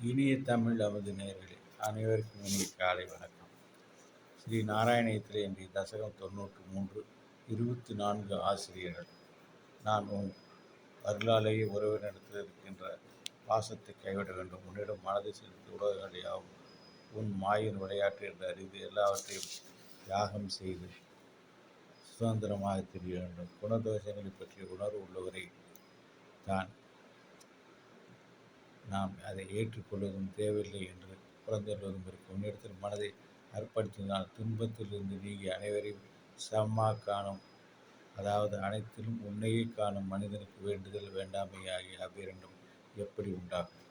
இனிய தமிழ் அமுது நேயர்களே, அனைவருக்கும் இனிய காலை வணக்கம். ஸ்ரீ நாராயணயத்திலே இன்றைய தசகம் 93 24 ஆசிரியர்கள். நான் உன் அருளாலேயே உறவினிடத்தில் இருக்கின்ற பாசத்தை கைவிட வேண்டும். உன்னிடம் மனதை செலுத்தி உலகங்கள் யாவும் உன் மாயின் விளையாட்டு என்று அறிந்து எல்லாவற்றையும் தியாகம் செய்து சுதந்திரமாக தெரிய வேண்டும். குணதோஷங்களை பற்றிய உணர்வு உள்ளவரை தான் நாம் அதை ஏற்றுக்கொள்வதும் தேவையில்லை என்று புறந்தள்ளுவதும் இருக்கும். உன்னிடத்தில் மனதை அர்ப்பணித்ததினால் துன்பத்திலிருந்து நீங்கி அனைவரையும் சமமாக காணும், அதாவது அனைத்திலும் உன்னையே காணும் மனிதனுக்கு வேண்டுதல் வேண்டாமை ஆகிய அவ்விரண்டும் எப்படி உண்டாகும்?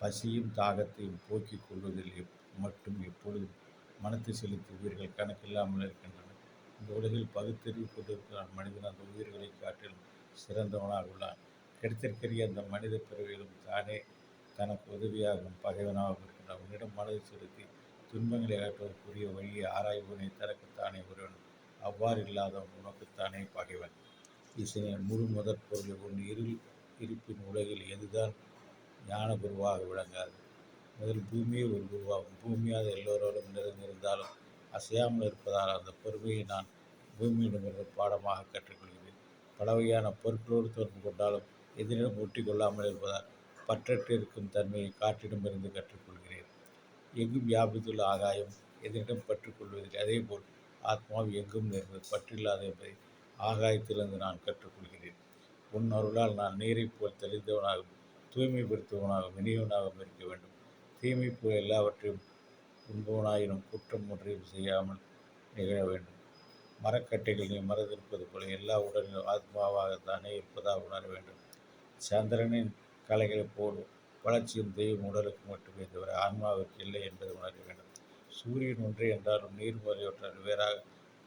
பசியும் தாகத்தையும் போக்கிக் கொள்வதில் மட்டும் எப்பொழுதும் மனத்தை செலுத்தி உயிர்கள் கணக்கில்லாமல் இருக்கின்றன. இந்த உலகில் பகுத்தறிவு கொண்டிருக்கிறான் மனிதன் அந்த உயிர்களை காட்டிலும் சிறந்தவனாக உள்ளான். கிடைத்திருக்கிற அந்த மனித பிறவியிலும் தானே தனக்கு உதவியாகவும் பகைவனாகவும் இருக்கின்றான். உன்னிடம் மனதை செலுத்தி துன்பங்களை அகற்றுவதற்குரிய வழியை ஆராய்வனை தனக்குத்தானே உறவன், அவ்வாறு இல்லாதவன் உனக்குத்தானே பகைவன். ஈசனின் முழு முதற் பொருளை உன் இருப்பின் உலகில் எதுதான் ஞான குருவாக விளங்காது. முதல் பூமியே ஒரு குருவாகும். பூமியாத எல்லோரோடும் நிறைந்திருந்தாலும் அசையாமல் இருப்பதால் அந்த பொறுமையை நான் பூமியிடமிருந்து பாடமாக கற்றுக்கொள்கிறேன். பல வகையான பொருட்களோடு தொடர்பு கொண்டாலும் எதிரிடம் ஒட்டி கொள்ளாமல் இருப்பதால் பற்றற்று இருக்கும் தன்மையை காற்றிடமிருந்து கற்றுக்கொள்கிறேன். எங்கும் வியாபித்துள்ள ஆகாயம் எதிரிடம் பற்றுக்கொள்வதில்லை. அதேபோல் ஆத்மாவு எங்கும் நிறைந்தது, பற்றில்லாத என்பதை ஆகாயத்திலிருந்து நான் கற்றுக்கொள்கிறேன். உன் அருளால் நான் நீரைப் போல் தெளிந்தவனாகவும் தூய்மைப்படுத்துவனாகவும் இனியவனாகவும் இருக்க வேண்டும். தீமை போல் எல்லாவற்றையும் உண்பவனாயினும் குற்றம் ஒன்றையும் செய்யாமல் நிகழ வேண்டும். மரக்கட்டைகள் நீ மறந்திருப்பது போல எல்லா உடலிலும் ஆத்மாவாகத்தானே இருப்பதாக உணர வேண்டும். சந்திரனின் கலைகளைப் போல் வளர்ச்சியும் தெய்வம் உடலுக்கு மட்டுமே தவிர ஆன்மாவிற்கு இல்லை என்பதை உணர வேண்டும். சூரியன் ஒன்றே என்றாலும் நீர் முதலியவற்றால் வேறாக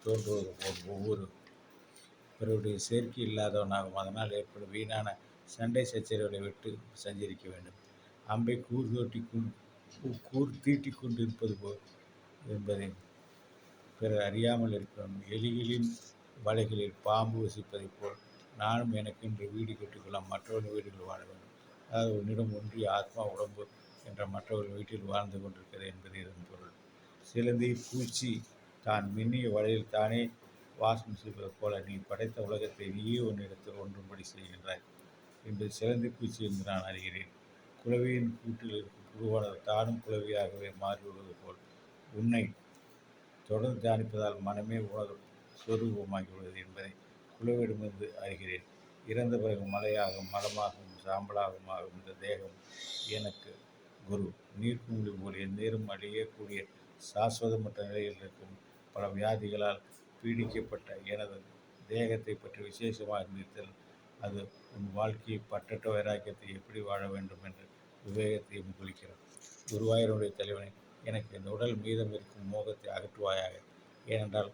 தோன்றுவது போல் ஒவ்வொரு பிறருடைய சேர்க்கை இல்லாதவனாகவும் அதனால் ஏற்படும் வீணான சண்டை சச்சரவுகளை விட்டு சஞ்சரிக்க வேண்டும். அம்பை கூர் தீட்டி கொண்டு இருப்பது போல் என்பதை பிறர் அறியாமல் இருக்கிறோம். எலிகளின் வலைகளில் பாம்பு வசிப்பதைப் போல் நானும் எனக்கென்று வீடு கட்டிக்கொள்ள மற்றவர்கள் வீடுகள் வாழ வேண்டும். அதாவது உன்னிடம் ஒன்றிய ஆத்மா உடம்பு என்ற மற்றவர்கள் வீட்டில் வாழ்ந்து கொண்டிருக்கிறது என்பது இதன் பொருள். சிலந்தி பூச்சி தான் மின்னிய வலையில் தானே வாசம் செய்வது போல நீ படைத்த உலகத்தை நீயே உன்னிடத்தில் ஒன்றும்படி செய்கின்றாய் என்பது சிலந்தி பூச்சி என்று நான் அறிகிறேன். குளவியின் கூட்டில் இருக்கும் புழுவானது தானும் குளவியாகவே மாறிவிடுவது போல் உன்னை தொடர்ந்து தியானிப்பதால் மனமே உனது சொரூபமாகிவிடுவது என்பதை குழுவிடமிருந்து அறிகிறேன். இறந்த பிறகு மலையாகவும் மலமாகவும் சாம்பலாகவும் ஆகும் இந்த தேகம் எனக்கு குரு. நீர்க்குமிழி போல் எந்நேரம் அழியக்கூடிய சாஸ்வதமற்ற நிலையில் இருக்கும் பல வியாதிகளால் பீடிக்கப்பட்ட எனது தேகத்தை பற்றி விசேஷமாக நிறுத்தல், அது உன் வாழ்க்கையை பற்றற்ற வைராக்கியத்தை எப்படி வாழ வேண்டும் என்று விவேகத்தையும் குறிக்கிறது. குருவாயூருடைய தலைவனை எனக்கு இந்த உடல் மீதம் இருக்கும் மோகத்தை அகற்றுவாயாக. ஏனென்றால்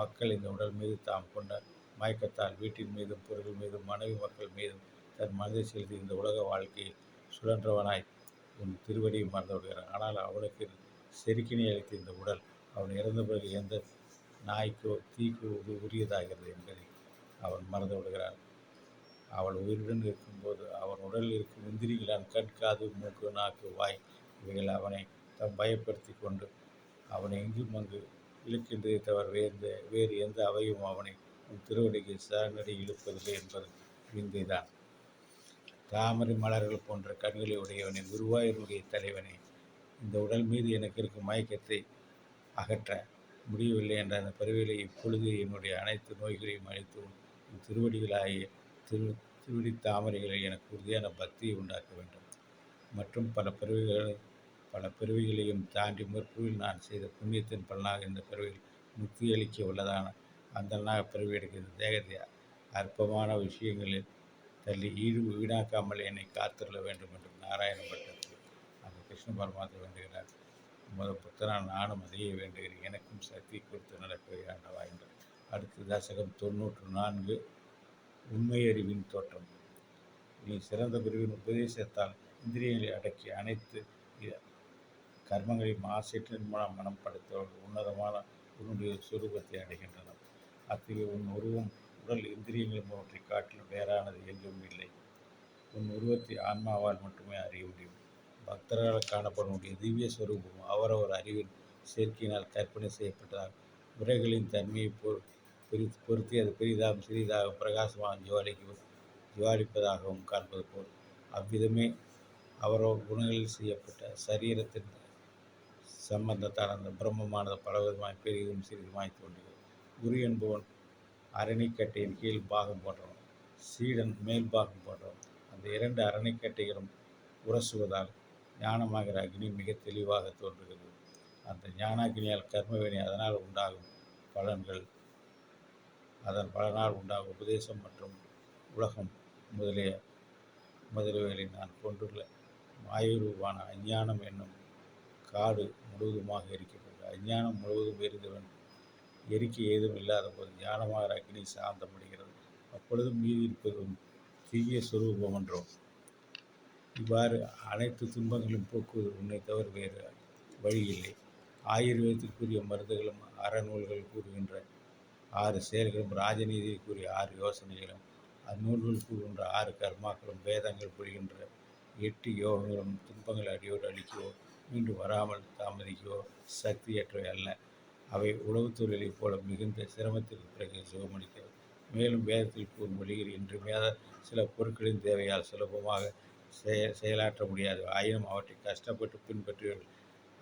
மக்கள் இந்த உடல் மீது தாம் கொண்ட மயக்கத்தால் வீட்டின் மீதும் பொருள் மீதும் மனைவி மக்கள் மீதும் தன் மனதை செலுத்தி இந்த உலக வாழ்க்கையை சுழன்றவனாய் உன் திருவடியை மறந்து விடுகிறான். ஆனால் அவனுக்கு செருக்கினை அளித்த இந்த உடல் அவன் இறந்த பிறகு எந்த நாய்க்கோ தீக்கோ உரியதாகிறது என்பதை அவன் மறந்து விடுகிறான். அவள் உயிருடன் இருக்கும்போது அவன் உடலில் இருக்கும் இந்திரியங்களான் கண், காது, மூக்கு, நாக்கு, வாய் இவைகள் அவனை தம் பயப்படுத்தி கொண்டு அவனை எங்கும் அங்கு இழுக்கின்றதை தவிர வேறு எந்த அவையும் அவனை உன் திருவடிக்கு சரணடை இழுப்பதில்லை என்பது விந்தைதான். தாமரை மலர்கள் போன்ற கண்களை உடையவனே, குருவாயூருடைய தலைவனே, இந்த உடல் மீது எனக்கு இருக்கும் மயக்கத்தை அகற்ற முடியவில்லை என்ற அந்த பிறவிகளை இப்பொழுது என்னுடைய அனைத்து நோய்களையும் அழித்து உன் திருவடிகளாகிய திருவடி தாமரைகளை எனக்கு உறுதியான பக்தியை உண்டாக்க வேண்டும். மற்றும் பல பிறவிகளையும் தாண்டி முற்பிறவில் நான் செய்த புண்ணியத்தின் பலனாக இந்த பிறவியில் முக்தி அளிக்க உள்ளதான அந்தனாக பிறவி எடுக்கிற தேகத்தை அற்பமான விஷயங்களில் தள்ளி வீணாக்காமல் என்னை காத்துள்ள வேண்டும் என்று நாராயண பட்டத்தில் அந்த கிருஷ்ண பரமாத்மா வேண்டுகிறார். முதல் புத்தனால் நானும் அதையே வேண்டுகிறேன். எனக்கும் சக்தி கொடுத்து நடக்க ஆண்டவா என்று. அடுத்த தசகம் 94 உண்மை அறிவின் தோற்றம். நீ சிறந்த குருவின் உபதேசத்தால் இந்திரியங்களை அடக்கி அனைத்து கர்மங்களையும் ஆசையற்ற மனம் படைத்தவர்கள் உன்னதமான உன்னுடைய சுரூபத்தை அடைகின்றனர். அத்தகைய உன் உருவம் உடல் இந்திரியங்கள் அவற்றை காட்டிலும் வேறானது எங்கும் இல்லை. உன் உருவத்தை ஆன்மாவால் மட்டுமே அறிய முடியும். பக்தர்களால் காணப்படக்கூடிய திவ்ய ஸ்வரூபம் அவரவர் அறிவின் சேர்க்கையினால் கற்பனை செய்யப்பட்டதால் உரைகளின் தன்மையை பொருத்தி அது பெரிதாகவும் சிறிதாகவும் பிரகாசமாக ஜுவாலிப்பதாகவும் காண்பது போல் அவ்விதமே அவரவர் குணங்களில் செய்யப்பட்ட சரீரத்தின் சம்பந்தத்தால் அந்த பிரம்மமானது பலவிதமாய் பெரிதும் சிறிதுமாய் தோன்றுகிறது. குரு என்பவன் அரணிக்கட்டையின் கீழ் பாகம் போன்றவன், சீடன் மேல் பாகம் போன்றவன். அந்த இரண்டு அரணிக்கட்டைகளும் உரசுவதால் ஞானமாகிற அக்னி மிக தெளிவாக தோன்றுகிறது. அந்த ஞானாக்னியால் கர்மவினை அதனால் உண்டாகும் பலன்கள், அதன் பலனால் உண்டாகும் உபதேசம் மற்றும் உலகம் முதலியவைகளை நான் கொண்டுள்ள மாயுருவான அஞ்ஞானம் என்னும் காடு முழுவதுமாக எரிக்கப்பட்டது. அஞ்ஞானம் முழுவதும் எரிந்தவன் எரிக்க ஏதும் இல்லாத போது ஞானமாக அக்னி சாந்தமடைகிறது. அப்பொழுதும் மீதி இருப்பது திவ்ய சொரூபம் என்றோம். இவ்வாறு அனைத்து துன்பங்களும் போக்குவது உன்னை தவிர வேறு வழி இல்லை. ஆயுர்வேதத்திற்குரிய மருந்துகளும் அறநூல்கள் கூறுகின்ற 6 செயல்களும் ராஜநீதியை கூறிய 6 யோசனைகளும் அந்நூல்கள் கூறுகின்ற 6 கர்மாக்களும் வேதங்கள் புரிகின்ற 8 யோகங்களும் துன்பங்களை அடியோடு அழிக்கவோ மீண்டும் வராமல் தாமதிக்கவோ சக்தியற்றவை அல்ல. அவை உழவுத் தொழிலைப் போல மிகுந்த சிரமத்திற்கு பிறகு சுகமளிக்கிறது. மேலும் வேதத்தில் கூறும் வழியில் இன்றியமையாத சில பொருட்களின் தேவையால் சுலபமாக செயலாற்ற முடியாது. ஆயினும் அவற்றை கஷ்டப்பட்டு பின்பற்றியவர்கள்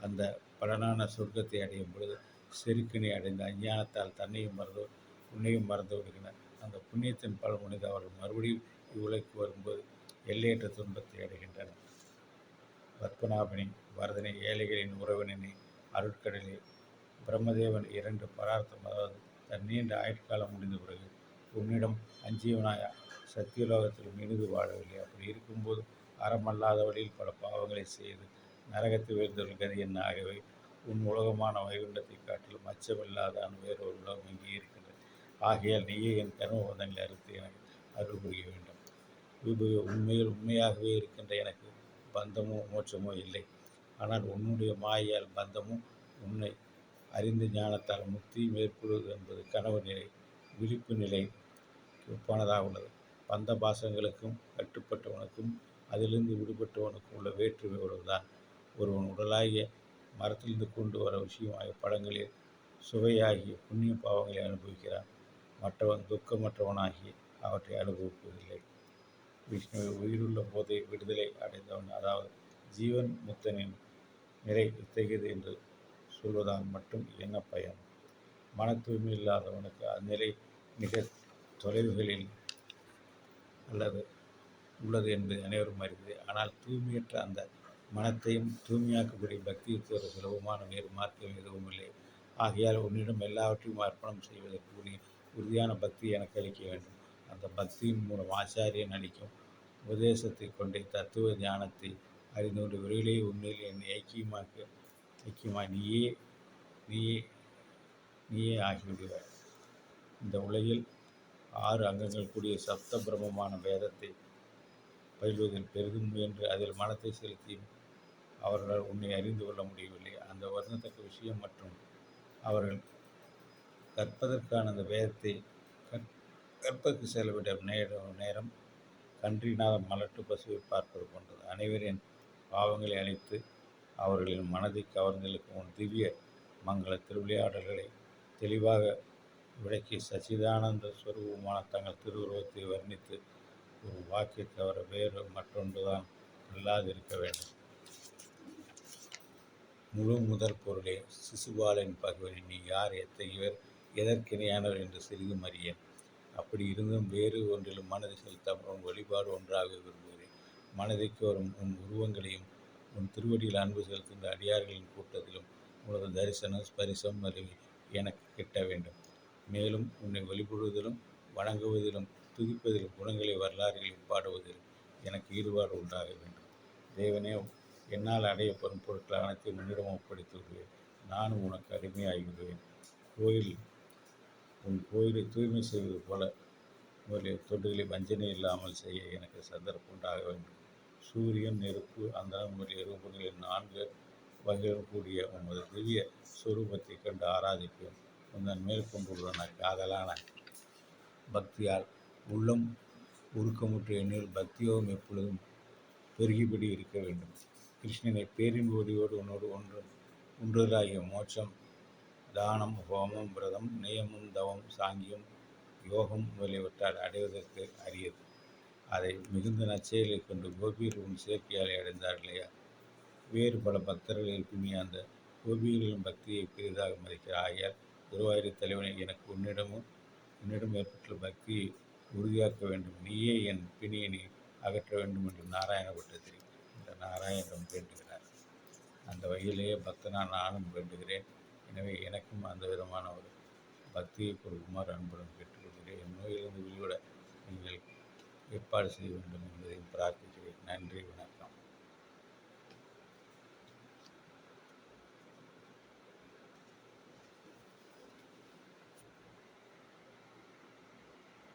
அந்த பலனான சொர்க்கத்தை அடையும் பொழுது செருக்கினை அடைந்த அஞ்ஞானத்தால் தன்னையும் மறந்து உன்னையும் மறந்து விடுகின்றனர். அந்த புண்ணியத்தின் பல முனைந்து அவர்கள் மறுபடியும் இவ்வுலகிற்கு வரும்போது எல்லையற்ற துன்பத்தை அடைகின்றனர். பத்மநாபனே, வரதனை, ஏழைகளின் உறவினனே, அருட்கடலே, பிரம்மதேவன் 2 பரார்த்தம், அதாவது தன் நீண்ட ஆயுட்காலம் முடிந்த பிறகு உன்னிடம் அஞ்சியவனாய் சத்தியலோகத்தில் இனிது வாழவில்லை. அப்படி இருக்கும்போது அறமல்லாத வழியில் பல பாவங்களை செய்து நரகத்தில் வீழ்ந்தவர்கள் கதி என்ன? ஆகவே உன் உலகமான வைகுண்டத்தை காட்டிலும் அச்சமில்லாத வேறொரு உலகம் இங்கே இருக்கின்றது. ஆகையால் நீயே என் கர்மபந்தங்களை அறுத்து எனக்கு அருள் புரிய வேண்டும். உண்மையாகவே இருக்கின்ற எனக்கு பந்தமோ மோட்சமோ இல்லை. ஆனால் உன்னுடைய மாயால் பந்தமும் உன்னை அறிந்த ஞானத்தால் முக்தி மேற்கொள்வது என்பது கனவு நிலை, விழிப்பு நிலை ஒப்பானதாக உள்ளது. பந்த பாசங்களுக்கும் கட்டுப்பட்டவனுக்கும் அதிலிருந்து விடுபட்டவனுக்கும் உள்ள வேற்றுமை உறவுதான். ஒருவன் உடலாகிய மரத்திலிருந்து கொண்டு வர விஷயமாகிய பழங்களில் சுவையாகிய புண்ணிய பாவங்களை அனுபவிக்கிறான். மற்றவன் துக்கமற்றவனாகி அவற்றை அனுபவிப்பதில்லை. விஷ்ணுவை உயிருள்ள போதை விடுதலை அடைந்தவன், அதாவது ஜீவன் முக்தனின் நிலை இத்தகையது என்று சொல்வதால் மட்டும் என்ன பயன்? மன தூய்மை இல்லாதவனுக்கு அந்நிலை மிக தொலைவுகளில் அல்லது உள்ளது என்பதை அனைவரும் அறிந்தது. ஆனால் தூய்மையற்ற அந்த மனத்தையும் தூய்மையாக்கும்படி பக்தியை தவிர சுலபமான வேறு மார்க்கம் எதுவும் இல்லை. ஆகையால் உன்னிடம் எல்லாவற்றையும் அர்ப்பணம் செய்வதற்கு உறுதியான பக்தி எனக்கு அளிக்க வேண்டும். அந்த பக்தியின் மூலம் ஆச்சாரியன் அளிக்கும் உபதேசத்தை கொண்டே தத்துவ ஞானத்தை அறிந்து கொண்டு விரைவிலேயே உண்மையில் என்னை ஐக்கியமாய் நீயே ஆகிவிடுவார். இந்த உலகில் 6 அங்கங்கள் கூடிய சப்த பிரம்மமான வேதத்தை பயில்வதில் பெரிதும் முயன்று அதில் மனத்தை செலுத்தியும் அவர்களால் உன்னை அறிந்து கொள்ள முடியவில்லை. அந்த வருந்தத்தக்க விஷயம் மற்றும் அவர்கள் கற்பதற்கான அந்த வேதத்தை கற்பதற்கு செல்ல வேண்டிய நேரம் கன்றினாத மலட்டு பசுவை பார்ப்பது போன்றது. அனைவரின் பாவங்களை அழித்து அவர்களின் மனதை கவர்ந்தெழுக்கும் உன் திவ்ய மங்கள திருவிளையாடல்களை தெளிவாக விளக்கி சச்சிதானந்த ஸ்வரூபமான தங்கள் திருவுருவத்தை வர்ணித்து ஒரு வாக்கை தவிர வேறு மற்றொன்றுதான் அல்லாது இருக்க வேண்டும். முழு முதல் பொருளே, சிசுபாலன் பகவனே, நீ யார், எத்தகையவர், எதற்கிணையானவர் என்று சிறிதும் அறியேன். அப்படி இருந்தும் வேறு ஒன்றிலும் மனதை செலுத்தாமல் உன் வழிபாடு ஒன்றாக விரும்புகிறேன். மனதை கோரும் உன் உருவங்களையும் உன் திருவடியில் அன்பு செலுத்துகின்ற அடியார்களின் கூட்டத்திலும் உனது தரிசனம் ஸ்பரிசம் எனக்கு கிட்ட வேண்டும். மேலும் உன்னை வழிபடுவதிலும் வணங்குவதிலும் துதிப்பதிலும் குணங்களை வரலாறுகளில் பாடுவதிலும் எனக்கு ஈடுபாடு உண்டாக வேண்டும். தேவனே, என்னால் அடையப்படும் பொருட்கள் அனைத்தையும் உன்னிடம் ஒப்படைத்து விடுவேன். நானும் உனக்கு அடிமையாகிவிடுவேன். உன் கோயிலை தூய்மை செய்வது போல முதலிய தொண்டுகளை வஞ்சனை இல்லாமல் செய்ய எனக்கு சந்தர்ப்பம் உண்டாக வேண்டும். சூரியன், நெருப்பு, அந்தரம் முதலிய ரூபங்களில் 4 வகைகள் கூடிய உமது திவ்ய ஸ்வரூபத்தை கண்டு ஆராதிப்பேன். உந்தன் மேல் கொண்டுள்ள காதலான பக்தியால் உள்ளம் ஒழுக்கமுற்ற என்னில் பக்தியோகம் எப்பொழுதும் பெருகிபடி இருக்க வேண்டும். கிருஷ்ணனை பேரின்ப வடிவோடு உன்னோடு ஒன்றுதலாகிய மோட்சம், தானம், ஹோமம், விரதம், நியமம், தவம், சாங்கியம், யோகம் முதலியவற்றால் அடைவதற்கு அரியது. அதை மிகுந்த நற்செயலைக் கொண்டு கோபியர் உன் சேர்க்கையாலே அடைந்தார்களையா? வேறு பல பக்தர்கள் இருப்பினி அந்த கோபிகளின் பக்தியை பெரிதாக மதிக்கிறார். ஆகையால் குருவாயூர் தலைவனை எனக்கு உன்னிடம் ஏற்பட்டுள்ள பக்தியை உறுதியாக்க வேண்டும். நீயே என் பிணியினை அகற்ற வேண்டும் என்று நாராயண பட்டத்திரி இந்த நாராயணம் வேண்டுகிறார். அந்த வகையிலேயே பக்தனான நானும் வேண்டுகிறேன். எனவே எனக்கும் அந்த விதமான ஒரு பக்தியை கொடுக்குமாறு அன்புடன் கேட்டுக்கொள்கிறேன். என் நோயிலிருந்து வெளிவிட நீங்கள் ஏற்பாடு செய்ய வேண்டும் என்பதையும் பிரார்த்திக்கிறேன். நன்றி, வணக்கம்.